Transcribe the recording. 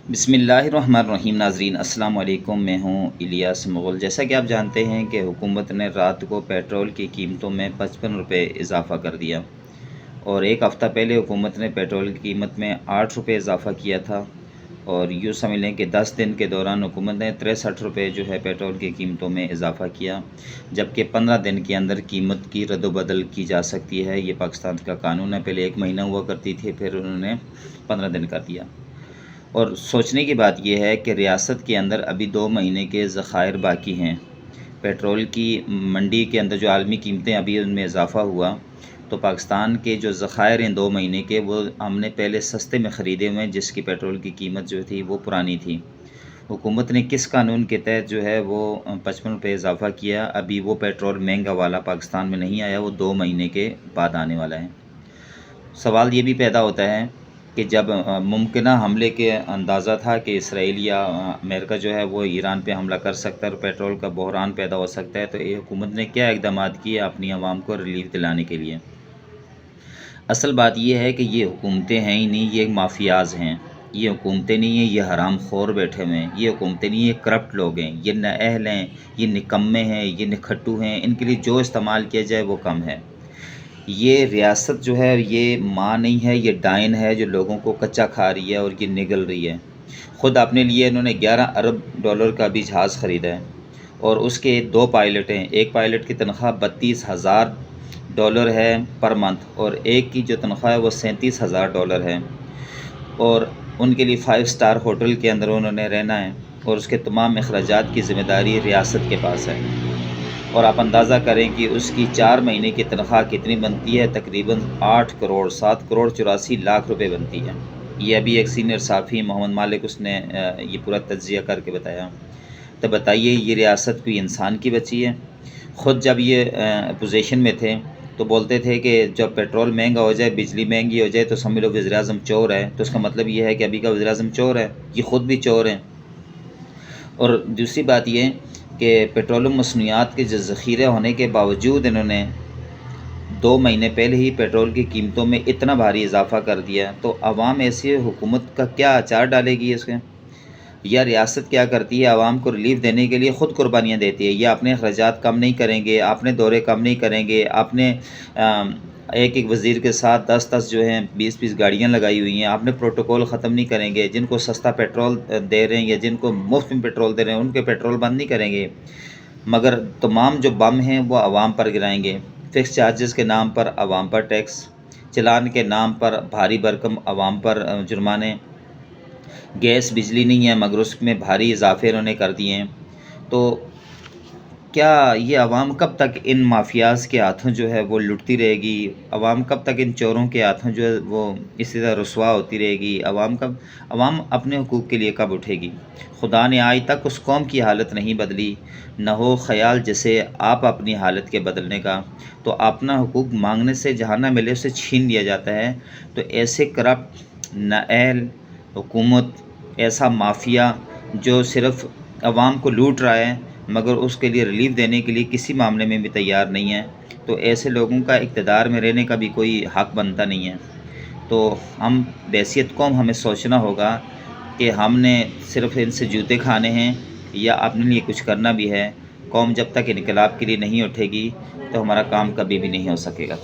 بسم اللہ الرحمن الرحیم۔ ناظرین السلام علیکم، میں ہوں الیاس مغل۔ جیسا کہ آپ جانتے ہیں کہ حکومت نے رات کو پیٹرول کی قیمتوں میں 55 روپے اضافہ کر دیا، اور ایک ہفتہ پہلے حکومت نے پیٹرول کی قیمت میں 8 روپے اضافہ کیا تھا، اور یوں سمجھ لیں کہ 10 دن کے دوران حکومت نے 63 روپے جو ہے پیٹرول کی قیمتوں میں اضافہ کیا، جبکہ 15 دن کے اندر قیمت کی رد و بدل کی جا سکتی ہے۔ یہ پاکستان کا قانون ہے، پہلے 1 مہینہ ہوا کرتی تھی، پھر انہوں نے 15 دن کر دیا۔ اور سوچنے کی بات یہ ہے کہ ریاست کے اندر ابھی 2 مہینے کے ذخائر باقی ہیں۔ پیٹرول کی منڈی کے اندر جو عالمی قیمتیں ابھی ان میں اضافہ ہوا، تو پاکستان کے جو ذخائر ہیں 2 مہینے کے، وہ ہم نے پہلے سستے میں خریدے ہوئے ہیں، جس کی پیٹرول کی قیمت جو تھی وہ پرانی تھی۔ حکومت نے کس قانون کے تحت جو ہے وہ 55 روپے اضافہ کیا؟ ابھی وہ پیٹرول مہنگا والا پاکستان میں نہیں آیا، وہ 2 مہینے کے بعد آنے والا ہے۔ سوال یہ بھی پیدا ہوتا ہے کہ جب ممکنہ حملے کے اندازہ تھا کہ اسرائیل یا امریکہ جو ہے وہ ایران پہ حملہ کر سکتا ہے اور پیٹرول کا بحران پیدا ہو سکتا ہے، تو یہ حکومت نے کیا اقدامات کیے اپنی عوام کو ریلیف دلانے کے لیے؟ اصل بات یہ ہے کہ یہ حکومتیں ہیں ہی نہیں، یہ مافیاز ہیں۔ یہ حکومتیں نہیں ہیں، یہ حرام خور بیٹھے ہوئے ہیں۔ یہ حکومتیں نہیں، یہ کرپٹ لوگ ہیں، یہ نااہل ہیں، یہ نکمے ہیں، یہ نکھٹو ہیں۔ ان کے لیے جو استعمال کیا جائے وہ کم ہے۔ یہ ریاست جو ہے یہ ماں نہیں ہے، یہ ڈائن ہے جو لوگوں کو کچا کھا رہی ہے اور یہ نگل رہی ہے۔ خود اپنے لیے انہوں نے 11 ارب ڈالر کا بھی جہاز خریدا ہے، اور اس کے 2 پائلٹ ہیں۔ ایک پائلٹ کی تنخواہ 32,000 ڈالر ہے پر منتھ، اور ایک کی جو تنخواہ ہے وہ 37,000 ڈالر ہے، اور ان کے لیے 5 اسٹار ہوٹل کے اندر انہوں نے رہنا ہے، اور اس کے تمام اخراجات کی ذمہ داری ریاست کے پاس ہے۔ اور آپ اندازہ کریں کہ اس کی 4 مہینے کی تنخواہ کتنی بنتی ہے؟ تقریباً 8 کروڑ 7 کروڑ 84 لاکھ روپے بنتی ہے۔ یہ ابھی ایک سینئر صحافی محمد مالک اس نے یہ پورا تجزیہ کر کے بتایا۔ تو بتائیے یہ ریاست کوئی انسان کی بچی ہے؟ خود جب یہ اپوزیشن میں تھے تو بولتے تھے کہ جب پیٹرول مہنگا ہو جائے، بجلی مہنگی ہو جائے تو سمجھ لو وزیر اعظم چور ہے۔ تو اس کا مطلب یہ ہے کہ ابھی کا وزیر اعظم چور ہے، یہ خود بھی چور ہیں۔ اور دوسری بات یہ کہ پیٹرولیم مصنوعات کے جو ذخیرے ہونے کے باوجود انہوں نے 2 مہینے پہلے ہی پیٹرول کی قیمتوں میں اتنا بھاری اضافہ کر دیا، تو عوام ایسی حکومت کا کیا اچار ڈالے گی اس کے؟ یا ریاست کیا کرتی ہے؟ عوام کو ریلیف دینے کے لیے خود قربانیاں دیتی ہے، یا اپنے اخراجات کم نہیں کریں گے، اپنے دورے کم نہیں کریں گے، اپنے ایک وزیر کے ساتھ 10 جو ہیں 20 گاڑیاں لگائی ہوئی ہیں، اپنے پروٹوکول ختم نہیں کریں گے، جن کو سستا پیٹرول دے رہے ہیں یا جن کو مفت میں پیٹرول دے رہے ہیں ان کے پیٹرول بند نہیں کریں گے، مگر تمام جو بم ہیں وہ عوام پر گرائیں گے۔ فکس چارجز کے نام پر عوام پر ٹیکس، چلان کے نام پر بھاری بھرکم عوام پر جرمانے، گیس بجلی نہیں ہے مگر اس میں بھاری اضافے انہوں نے کر دیے ہیں۔ تو کیا یہ عوام کب تک ان مافیاز کے ہاتھوں جو ہے وہ لٹتی رہے گی؟ عوام کب تک ان چوروں کے ہاتھوں جو ہے وہ اسی طرح رسوا ہوتی رہے گی؟ عوام اپنے حقوق کے لیے کب اٹھے گی؟ خدا نے آج تک اس قوم کی حالت نہیں بدلی، نہ ہو خیال جسے آپ اپنی حالت کے بدلنے کا۔ تو اپنا حقوق مانگنے سے جہاں نہ ملے اسے چھین لیا جاتا ہے۔ تو ایسے کرپٹ نااہل حکومت، ایسا مافیا جو صرف عوام کو لوٹ رہا ہے مگر اس کے لیے ریلیف دینے کے لیے کسی معاملے میں بھی تیار نہیں ہے، تو ایسے لوگوں کا اقتدار میں رہنے کا بھی کوئی حق بنتا نہیں ہے۔ تو ہم بحیثیت قوم ہمیں سوچنا ہوگا کہ ہم نے صرف ان سے جوتے کھانے ہیں یا اپنے لیے کچھ کرنا بھی ہے۔ قوم جب تک انقلاب کے لیے نہیں اٹھے گی تو ہمارا کام کبھی بھی نہیں ہو سکے گا۔